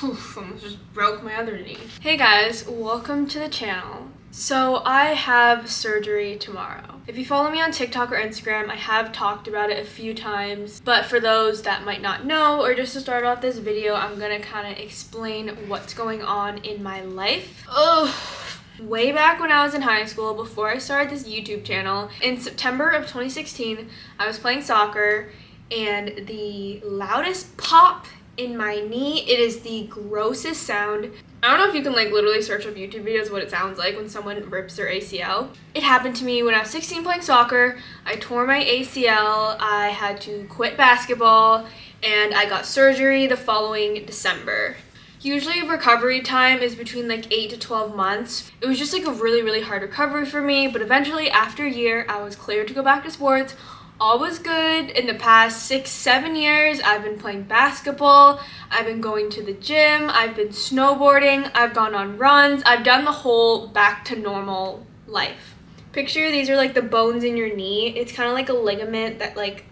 Almost just broke my other knee. Hey guys, welcome to the channel. So I have surgery tomorrow. If you follow me on TikTok or Instagram, I have talked about it a few times, but for those that might not know, or just to start off this video, I'm gonna kind of explain what's going on in my life. Way back when I was in high school, before I started this YouTube channel, in September of 2016, I was playing soccer, and the loudest pop in my knee, it is the grossest sound. I don't know if you can like literally search up YouTube videos what it sounds like when someone rips their ACL. It happened to me when I was 16 playing soccer. I tore my ACL, I had to quit basketball, and I got surgery the following December. Usually recovery time is between like 8 to 12 months. It was just like a really hard recovery for me, but eventually after a year, I was cleared to go back to sports. All was good. In the past 6-7 years, I've been playing basketball, I've been going to the gym, I've been snowboarding, I've gone on runs, I've done the whole back to normal life. Picture these are like the bones in your knee. It's kind of like a ligament that like,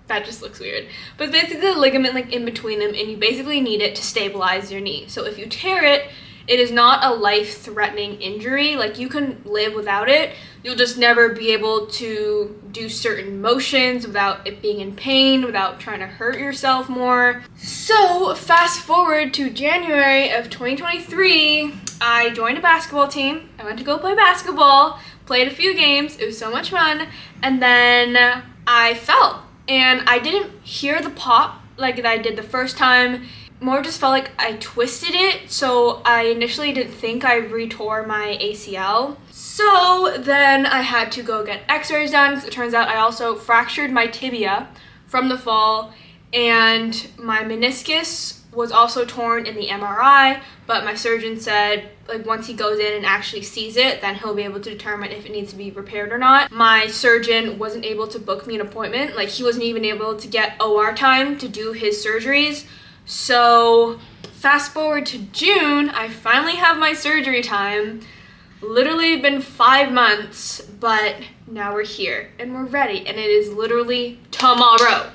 that just looks weird. But it's basically a ligament like in between them, and you basically need it to stabilize your knee. So if you tear it, it is not a life-threatening injury. Like, you can live without it. You'll just never be able to do certain motions without it being in pain, without trying to hurt yourself more. So fast forward to January of 2023, I joined a basketball team. I went to go play basketball, played a few games. It was so much fun. And then I fell, and I didn't hear the pop like I did the first time. More just felt like I twisted it, so I initially didn't think I retore my ACL. So then I had to go get x-rays done, because it turns out I also fractured my tibia from the fall, and my meniscus was also torn in the MRI, but my surgeon said like once he goes in and actually sees it, then he'll be able to determine if it needs to be repaired or not. My surgeon wasn't able to book me an appointment. Like, he wasn't even able to get OR time to do his surgeries. So fast forward to June, I finally have my surgery time. Literally been 5 months, but now we're here and we're ready, and it is literally tomorrow.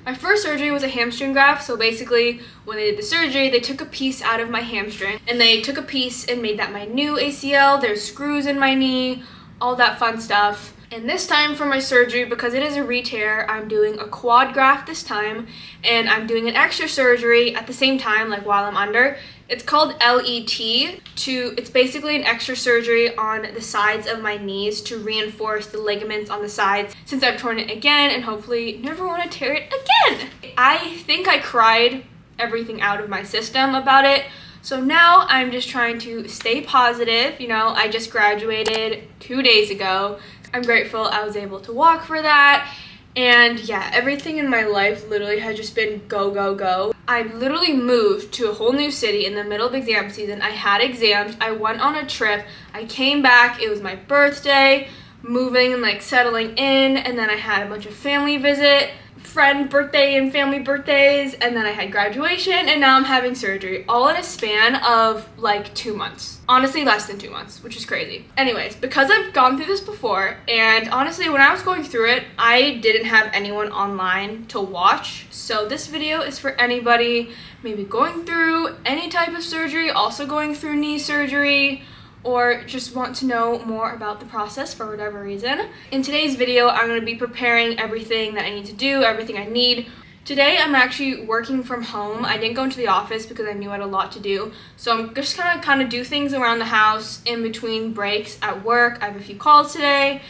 My first surgery was a hamstring graft. So basically when they did the surgery, they took a piece out of my hamstring, and they took a piece and made that my new ACL. There's screws in my knee, all that fun stuff. And this time for my surgery, because it is a re-tear, I'm doing a quad graft this time, and I'm doing an extra surgery at the same time, like while I'm under. It's called LET. It's basically an extra surgery on the sides of my knees to reinforce the ligaments on the sides, since I've torn it again and hopefully never want to tear it again. I think I cried everything out of my system about it. So now I'm just trying to stay positive. You know, I just graduated 2 days ago. I'm grateful I was able to walk for that. And yeah, everything in my life literally has just been go, go, go. I literally moved to a whole new city in the middle of exam season. I had exams, I went on a trip, I came back, it was my birthday, moving and like settling in, and then I had a bunch of family visit, friend birthday and family birthdays, and then I had graduation, and now I'm having surgery, all in a span of like 2 months. Honestly, less than 2 months, which is crazy. Anyways, because I've gone through this before, and honestly, when I was going through it, I didn't have anyone online to watch. So this video is for anybody maybe going through any type of surgery, also going through knee surgery, or just want to know more about the process for whatever reason. In today's video, I'm going to be preparing everything that I need to do, everything I need. Today, I'm actually working from home. I didn't go into the office because I knew I had a lot to do. So I'm just gonna kind of do things around the house in between breaks at work. I have a few calls today.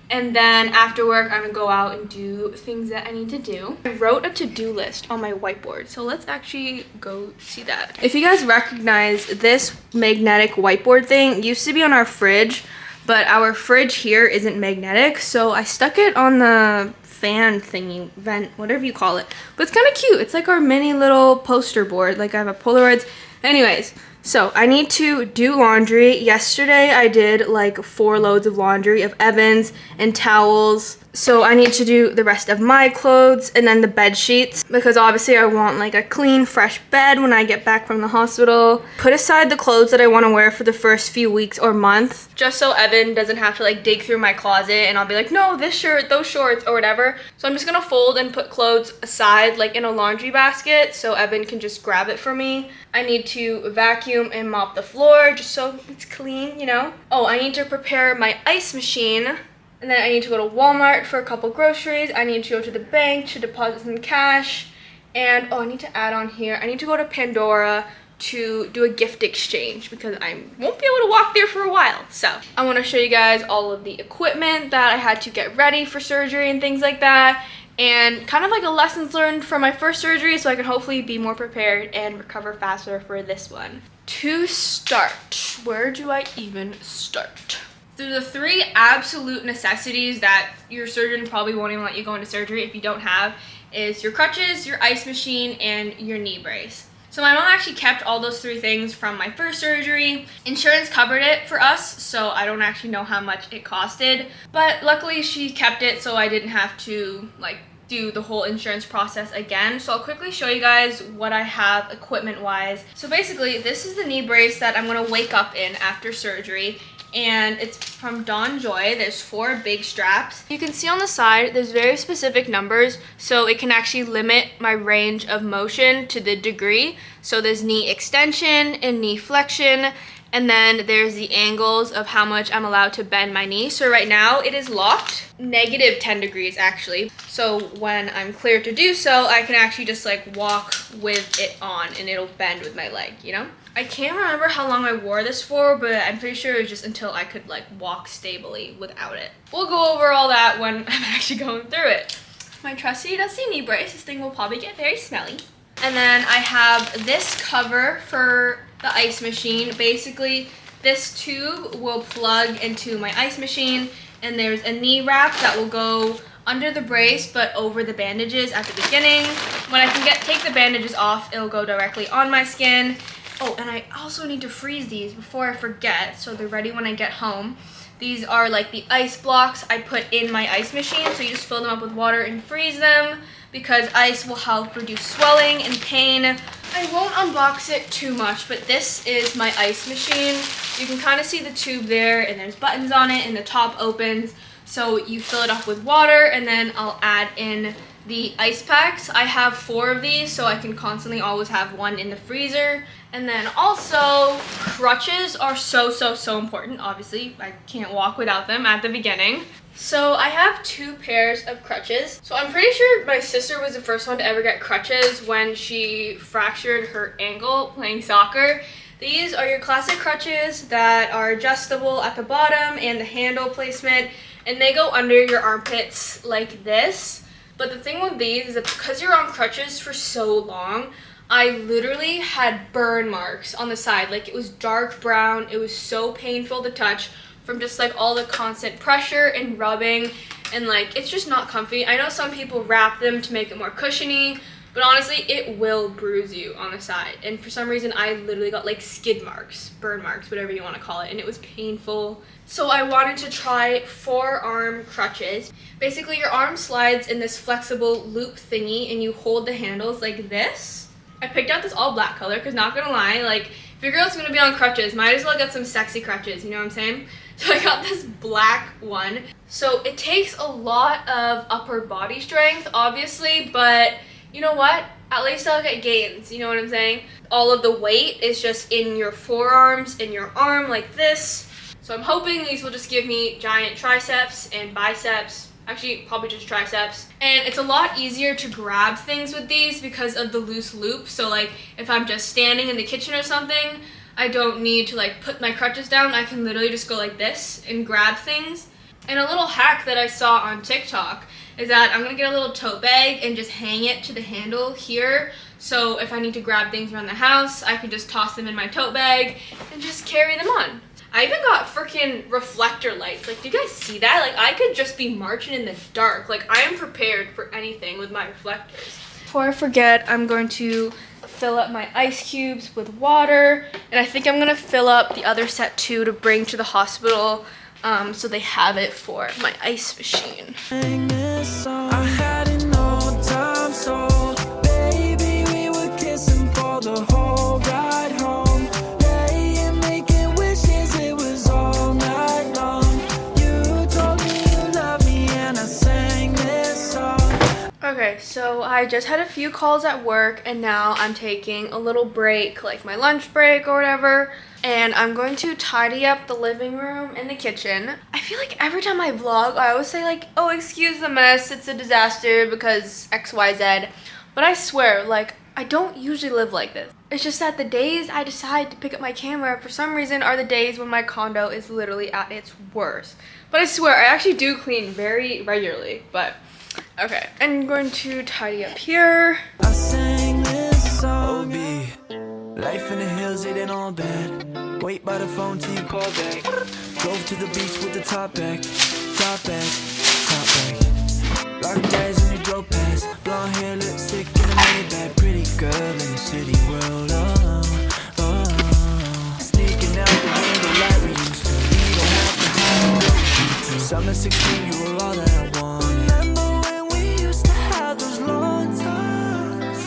And then after work, I'm gonna go out and do things that I need to do. I wrote a to-do list on my whiteboard, so let's actually go see that. If you guys recognize this magnetic whiteboard thing, it used to be on our fridge, but our fridge here isn't magnetic, so I stuck it on the fan thingy, vent, whatever you call it. But it's kind of cute. It's like our mini little poster board. Like, I have a Polaroids. Anyways, so I need to do laundry. Yesterday I did like 4 loads of laundry of Evan's and towels. So I need to do the rest of my clothes and then the bed sheets, because obviously I want like a clean, fresh bed when I get back from the hospital. Put aside the clothes that I want to wear for the first few weeks or month, just so Evan doesn't have to like dig through my closet and I'll be like, no, this shirt, those shorts, or whatever. So I'm just gonna fold and put clothes aside like in a laundry basket so Evan can just grab it for me. I need to vacuum and mop the floor just so it's clean, you know? Oh, I need to prepare my ice machine. And then I need to go to Walmart for a couple groceries. I need to go to the bank to deposit some cash. And oh, I need to add on here, I need to go to Pandora to do a gift exchange because I won't be able to walk there for a while. So I want to show you guys all of the equipment that I had to get ready for surgery and things like that. And kind of like a lessons learned from my first surgery so I can hopefully be more prepared and recover faster for this one. To start, where do I even start? Through the 3 absolute necessities that your surgeon probably won't even let you go into surgery if you don't have is your crutches, your ice machine, and your knee brace. So my mom actually kept all those 3 things from my first surgery. Insurance covered it for us, so I don't actually know how much it costed. But luckily she kept it so I didn't have to like do the whole insurance process again. So I'll quickly show you guys what I have equipment wise. So basically this is the knee brace that I'm gonna wake up in after surgery. And it's from Dawn Joy. There's 4 big straps. You can see on the side, there's very specific numbers, so it can actually limit my range of motion to the degree. So there's knee extension and knee flexion, and then there's the angles of how much I'm allowed to bend my knee. So right now it is locked, negative 10 degrees actually. So when I'm clear to do so, I can actually just like walk with it on and it'll bend with my leg, you know? I can't remember how long I wore this for, but I'm pretty sure it was just until I could like walk stably without it. We'll go over all that when I'm actually going through it. My trusty dusty knee brace. This thing will probably get very smelly. And then I have this cover for the ice machine. Basically, this tube will plug into my ice machine, and there's a knee wrap that will go under the brace but over the bandages at the beginning. When I can take the bandages off, it'll go directly on my skin. Oh, and I also need to freeze these before I forget, so they're ready when I get home. These are like the ice blocks I put in my ice machine, so you just fill them up with water and freeze them because ice will help reduce swelling and pain. I won't unbox it too much, but this is my ice machine. You can kind of see the tube there, and there's buttons on it, and the top opens. So you fill it up with water, and then I'll add in the ice packs. I have 4 of these, so I can constantly always have one in the freezer. And then also, crutches are so important. Obviously, I can't walk without them at the beginning. So I have 2 pairs of crutches. So I'm pretty sure my sister was the first one to ever get crutches when she fractured her ankle playing soccer. These are your classic crutches that are adjustable at the bottom and the handle placement, and they go under your armpits like this. But the thing with these is that because you're on crutches for so long, I literally had burn marks on the side. Like, it was dark brown. It was so painful to touch from just like all the constant pressure and rubbing, and like it's just not comfy. I know some people wrap them to make it more cushiony, but honestly it will bruise you on the side. And for some reason I literally got like skid marks, burn marks, whatever you want to call it, and it was painful. So I wanted to try forearm crutches. Basically your arm slides in this flexible loop thingy and you hold the handles like this. I picked out this all black color because, not gonna lie, like if your girl's gonna be on crutches, might as well get some sexy crutches, you know what I'm saying? So I got this black one. So it takes a lot of upper body strength, obviously, but you know what? At least I'll get gains, you know what I'm saying? All of the weight is just in your forearms, in your arm like this. So I'm hoping these will just give me giant triceps and biceps. Actually, probably just triceps. And it's a lot easier to grab things with these because of the loose loop. So like if I'm just standing in the kitchen or something, I don't need to like put my crutches down. I can literally just go like this and grab things. And a little hack that I saw on TikTok is that I'm gonna get a little tote bag and just hang it to the handle here. So if I need to grab things around the house, I can just toss them in my tote bag and just carry them on. I even got freaking reflector lights. Like, do you guys see that? Like, I could just be marching in the dark. Like, I am prepared for anything with my reflectors. Before I forget, I'm going to fill up my ice cubes with water. And I think I'm gonna fill up the other set too to bring to the hospital So they have it for my ice machine. I had an old time soul, baby, we were kissing for the whole ride home, laying making wishes, it was all night long. You told me you love me and I sang this song. Okay, so I just had a few calls at work and now I'm taking a little break, like my lunch break or whatever, and I'm going to tidy up the living room and the kitchen. I feel like every time I vlog, I always say like, oh, excuse the mess, it's a disaster because XYZ, but I swear, like, I don't usually live like this. It's just that the days I decide to pick up my camera for some reason are the days when my condo is literally at its worst. But I swear, I actually do clean very regularly, but okay. I'm going to tidy up here. I sang this song. Life in the hills, it ain't all bad. Wait by the phone till you call back. Drove to the beach with the top back. Top back, top back. Locked eyes and you drove past. Blonde hair, lipstick, and a Maybach. Pretty girl in the city world. Oh, oh. Sneaking out the window like we used to. We don't have to. Summer 16, you were all that I wanted. Remember when we used to have those long talks?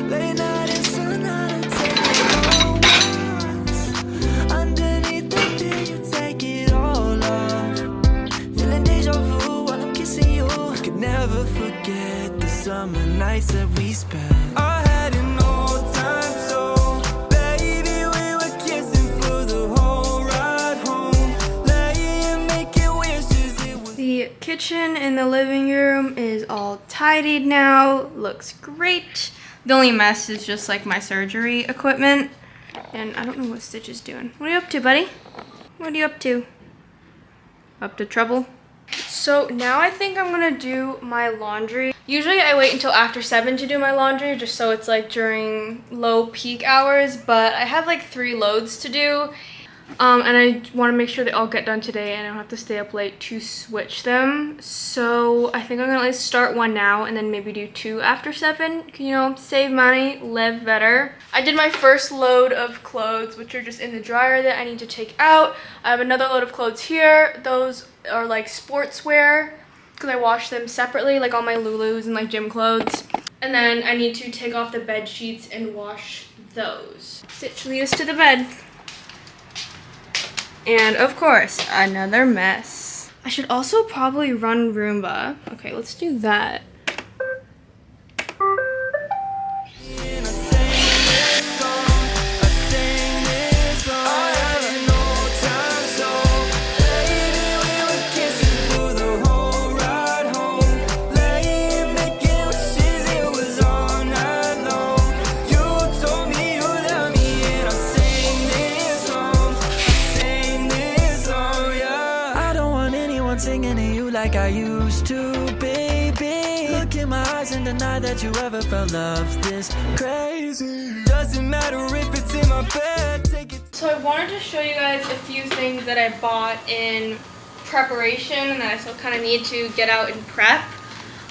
Late night and sun out and take it all once. Underneath the beat, you take it all off. Feeling deja vu while I'm kissing you. I could never forget the summer nights that we spent. I had an old time soul, baby, we were kissing for the whole ride home. Laying making wishes, it was. The kitchen in the living room is all tidied now. Looks great. The only mess is just like my surgery equipment. And I don't know what Stitch is doing. What are you up to, buddy? What are you up to? Up to trouble? So now I think I'm gonna do my laundry. Usually I wait until after 7 to do my laundry just so it's like during low peak hours, but I have like 3 loads to do. And I want to make sure they all get done today and I don't have to stay up late to switch them. So I think I'm gonna at least start one now and then maybe do 2 after 7. You know, save money, live better. I did my first load of clothes, which are just in the dryer that I need to take out. I have another load of clothes here. Those are like sportswear because I wash them separately, like all my Lulus and like gym clothes. And then I need to take off the bed sheets and wash those. Stitch, lead us to the bed. And of course, another mess. I should also probably run Roomba. Okay, let's do that. Singing to you like I used to, baby. Look in my eyes and deny that you ever felt love this crazy. Doesn't matter if it's in my bed, take it. So I wanted to show you guys a few things that I bought in preparation and that I still kind of need to get out and prep.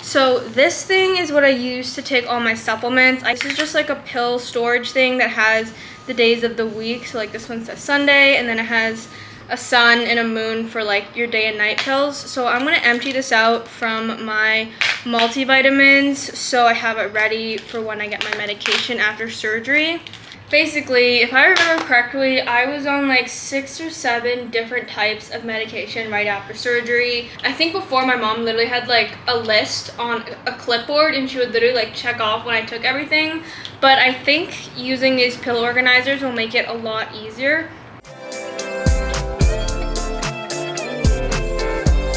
So this thing is what I use to take all my supplements. This is just like a pill storage thing that has the days of the week. So like this one says Sunday, and then it has a sun and a moon for like your day and night pills. So I'm gonna empty this out from my multivitamins so I have it ready for when I get my medication after surgery. Basically, if I remember correctly, I was on like 6 or 7 different types of medication right after surgery. I think before my mom literally had like a list on a clipboard and she would literally like check off when I took everything. But I think using these pill organizers will make it a lot easier.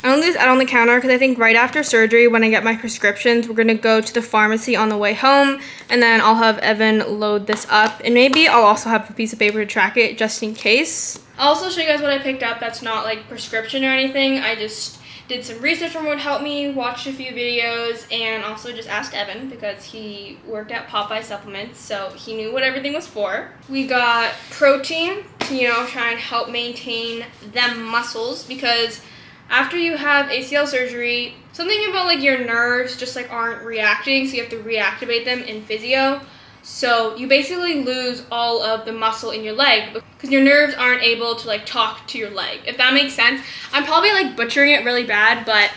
I'm gonna leave this out on the counter because I think right after surgery, when I get my prescriptions, we're gonna go to the pharmacy on the way home, and then I'll have Evan load this up, and maybe I'll also have a piece of paper to track it just in case. I'll also show you guys what I picked up that's not like prescription or anything. I just did some research on what helped me, watched a few videos, and also just asked Evan because he worked at Popeye Supplements, so he knew what everything was for. We got protein to, you know, try and help maintain them muscles because after you have ACL surgery, something about like your nerves just like aren't reacting, so you have to reactivate them in physio. So you basically lose all of the muscle in your leg because your nerves aren't able to like talk to your leg, if that makes sense. I'm probably like butchering it really bad, but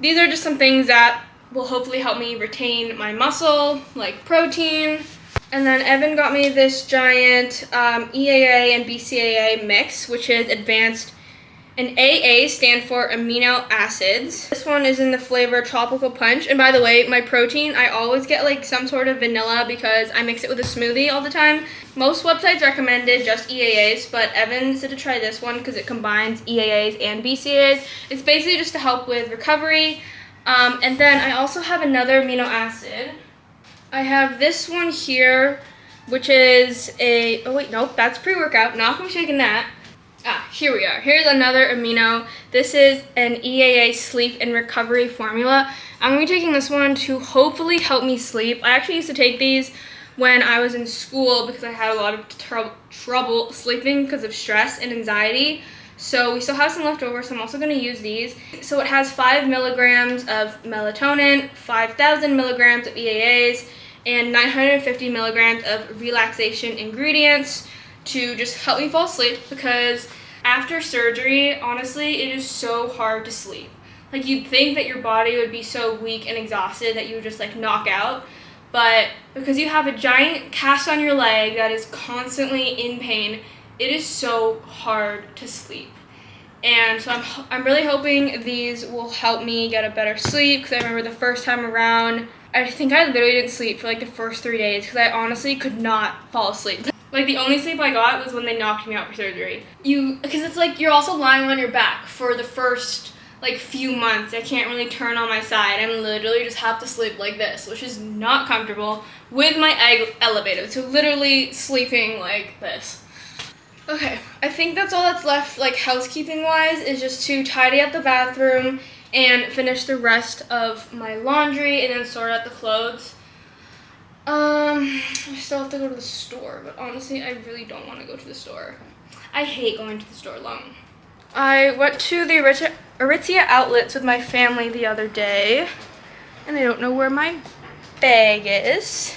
these are just some things that will hopefully help me retain my muscle, like protein. And then Evan got me this giant EAA and BCAA mix, which is advanced. And AA stand for amino acids. This one is in the flavor Tropical Punch. And by the way, my protein, I always get like some sort of vanilla because I mix it with a smoothie all the time. Most websites recommended just EAAs, but Evan said to try this one because it combines EAAs and BCAAs. It's basically just to help with recovery. And then I also have another amino acid. I have this one here, which is a, oh wait, nope, that's pre-workout. Not gonna be shaking that. Here we are. Here's another amino. This is an EAA sleep and recovery formula. I'm going to be taking this one to hopefully help me sleep. I actually used to take these when I was in school because I had a lot of trouble sleeping because of stress and anxiety. So we still have some left over, so I'm also going to use these. So it has 5 milligrams of melatonin, 5,000 milligrams of EAAs, and 950 milligrams of relaxation ingredients to just help me fall asleep, because after surgery, honestly, it is so hard to sleep. Like, you'd think that your body would be so weak and exhausted that you would just like knock out, but because you have a giant cast on your leg that is constantly in pain, it is so hard to sleep. And so I'm really hoping these will help me get a better sleep, because I remember the first time around, I think I literally didn't sleep for like the first 3 days because I honestly could not fall asleep. Like, the only sleep I got was when they knocked me out for surgery. Because it's like you're also lying on your back for the first like few months. I can't really turn on my side. I literally just have to sleep like this, which is not comfortable with my egg elevated. So literally sleeping like this. Okay, I think that's all that's left, like housekeeping wise, is just to tidy up the bathroom and finish the rest of my laundry and then sort out the clothes. I still have to go to the store, but honestly, I really don't want to go to the store. I hate going to the store alone. I went to the Aritzia outlets with my family the other day, and I don't know where my bag is.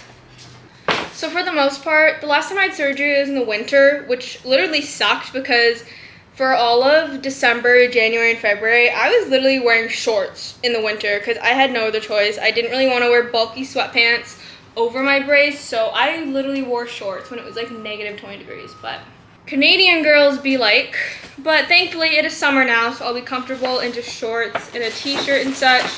So for the most part, the last time I had surgery was in the winter, which literally sucked because for all of December, January, and February, I was literally wearing shorts in the winter because I had no other choice. I didn't really want to wear bulky sweatpants over my brace, so I literally wore shorts when it was like negative 20 degrees, but Canadian girls be like. But thankfully it is summer now, so I'll be comfortable in just shorts and a t-shirt and such.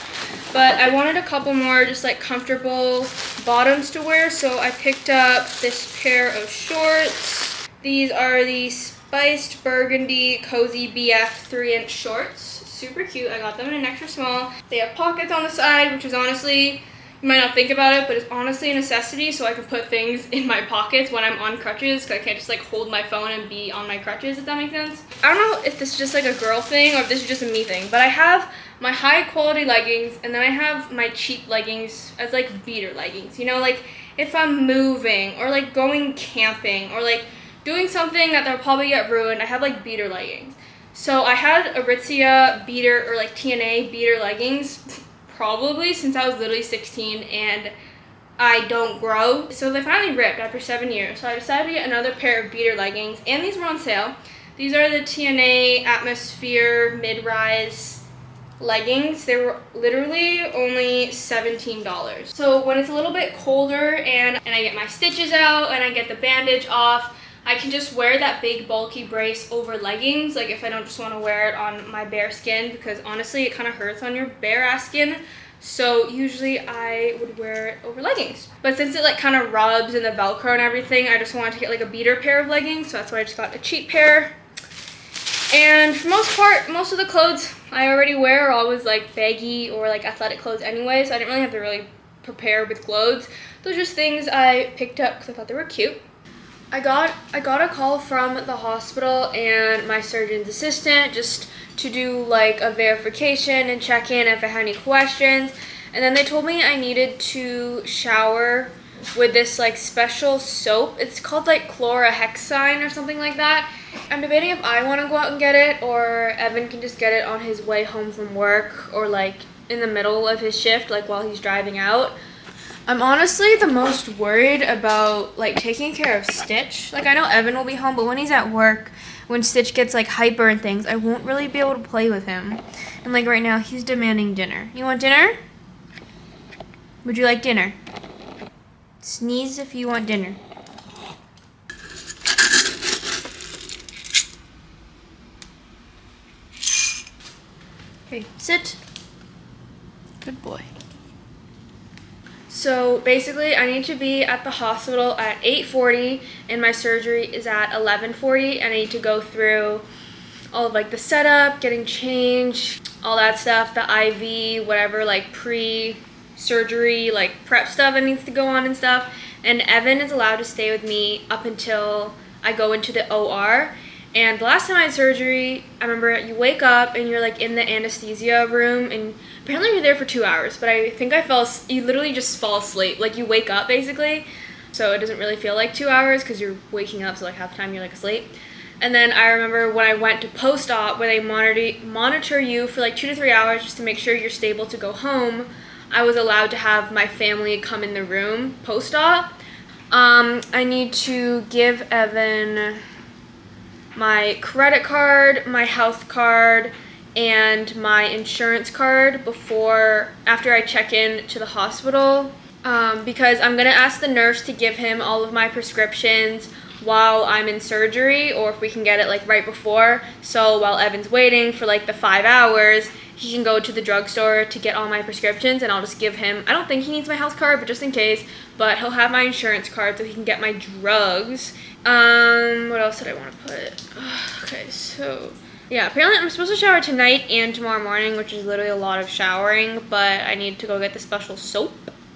But I wanted a couple more just like comfortable bottoms to wear, so I picked up this pair of shorts. These are the Spiced Burgundy Cozy BF 3-inch shorts. Super cute. I got them in an extra small. They have pockets on the side, which is honestly, you might not think about it, but it's honestly a necessity so I can put things in my pockets when I'm on crutches, because I can't just like hold my phone and be on my crutches, if that makes sense. I don't know if this is just like a girl thing or if this is just a me thing, but I have my high quality leggings and then I have my cheap leggings as like beater leggings, you know, like if I'm moving or like going camping or like doing something that they'll probably get ruined, I have like beater leggings. So I had Aritzia beater or like TNA beater leggings probably since I was literally 16 and I don't grow. So they finally ripped after 7 years. So I decided to get another pair of beater leggings and these were on sale. These are the TNA Atmosphere mid-rise leggings. They were literally only $17. So when it's a little bit colder and I get my stitches out and I get the bandage off, I can just wear that big bulky brace over leggings, like if I don't just want to wear it on my bare skin, because honestly it kind of hurts on your bare ass skin. So usually I would wear it over leggings. But since it like kind of rubs and the Velcro and everything, I just wanted to get like a beater pair of leggings, so that's why I just got a cheap pair. And for most part, most of the clothes I already wear are always like baggy or like athletic clothes anyway, so I didn't really have to really prepare with clothes. Those are just things I picked up because I thought they were cute. I got a call from the hospital and my surgeon's assistant just to do like a verification and check in if I had any questions. And then they told me I needed to shower with this like special soap. It's called like chlorhexidine or something like that. I'm debating if I want to go out and get it or Evan can just get it on his way home from work or like in the middle of his shift, like while he's driving out. I'm honestly the most worried about like taking care of Stitch. Like I know Evan will be home, but when he's at work, when Stitch gets like hyper and things, I won't really be able to play with him. And like right now, he's demanding dinner. You want dinner? Would you like dinner? Sneeze if you want dinner. Okay, sit. Good boy. So basically, I need to be at the hospital at 8:40, and my surgery is at 11:40, and I need to go through all of like the setup, getting changed, all that stuff, the IV, whatever, like pre-surgery, like prep stuff that needs to go on and stuff. And Evan is allowed to stay with me up until I go into the OR. And the last time I had surgery, I remember you wake up and you're like in the anesthesia room, and apparently you're there for 2 hours, but I think you literally just fall asleep. Like you wake up basically, so it doesn't really feel like 2 hours because you're waking up, so like half the time you're like asleep. And then I remember when I went to post-op where they monitor you for like 2 to 3 hours just to make sure you're stable to go home, I was allowed to have my family come in the room post-op. I need to give Evan my credit card, my health card, and my insurance card after I check in to the hospital, because I'm gonna ask the nurse to give him all of my prescriptions while I'm in surgery, or if we can get it like right before, so while Evan's waiting for like the 5 hours, he can go to the drugstore to get all my prescriptions, and I'll just give him, I don't think he needs my health card, but just in case, but he'll have my insurance card so he can get my drugs. What else did I want to put? Okay, so yeah, apparently I'm supposed to shower tonight and tomorrow morning, which is literally a lot of showering, but I need to go get the special soap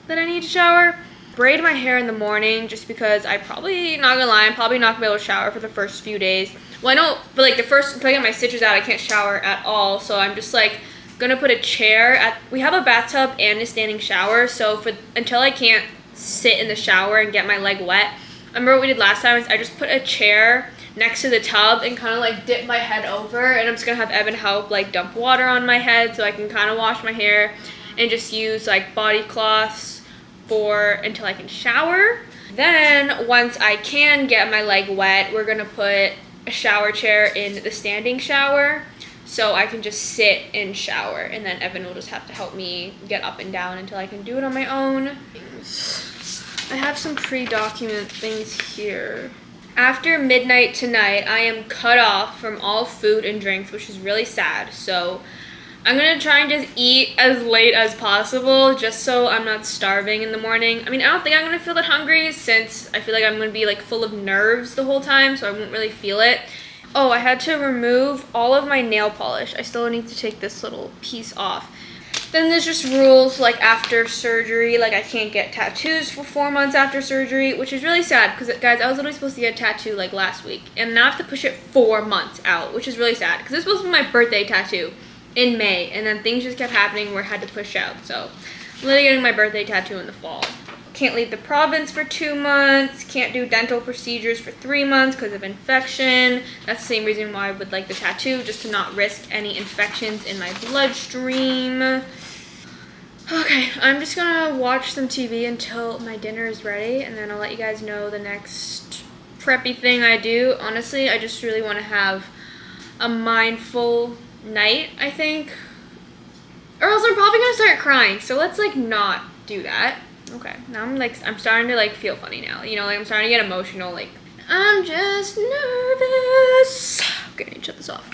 that I need to shower. Braid my hair in the morning just because I'm probably not gonna be able to shower for the first few days. Well, I know, but like until I get my stitches out, I can't shower at all, so I'm just like gonna put a chair we have a bathtub and a standing shower, so until I can't sit in the shower and get my leg wet, remember what we did last time is I just put a chair next to the tub and kind of like dip my head over, and I'm just gonna have Evan help like dump water on my head so I can kind of wash my hair and just use like body cloths until I can shower. Then once I can get my leg wet, we're gonna put a shower chair in the standing shower so I can just sit and shower, and then Evan will just have to help me get up and down until I can do it on my own. I have some pre-document things here. After midnight tonight, I am cut off from all food and drinks, which is really sad. So I'm gonna try and just eat as late as possible just so I'm not starving in the morning. I mean, I don't think I'm gonna feel that hungry since I feel like I'm gonna be like full of nerves the whole time, so I won't really feel it. Oh, I had to remove all of my nail polish. I still need to take this little piece off. Then there's just rules like after surgery, like I can't get tattoos for 4 months after surgery, which is really sad because guys, I was literally supposed to get a tattoo like last week, and now I have to push it 4 months out, which is really sad because it's supposed to be my birthday tattoo in May, and then things just kept happening where I had to push out. So I'm literally getting my birthday tattoo in the fall. Can't leave the province for 2 months, can't do dental procedures for 3 months because of infection. That's the same reason why I would like the tattoo, just to not risk any infections in my bloodstream. Okay, I'm just gonna watch some TV until my dinner is ready, and then I'll let you guys know the next preppy thing I do. Honestly, I just really want to have a mindful night, I think. Or else I'm probably gonna start crying, so let's like not do that. Okay, now I'm starting to like feel funny now. You know, like I'm starting to get emotional, like I'm just nervous. Okay, I need to shut this off.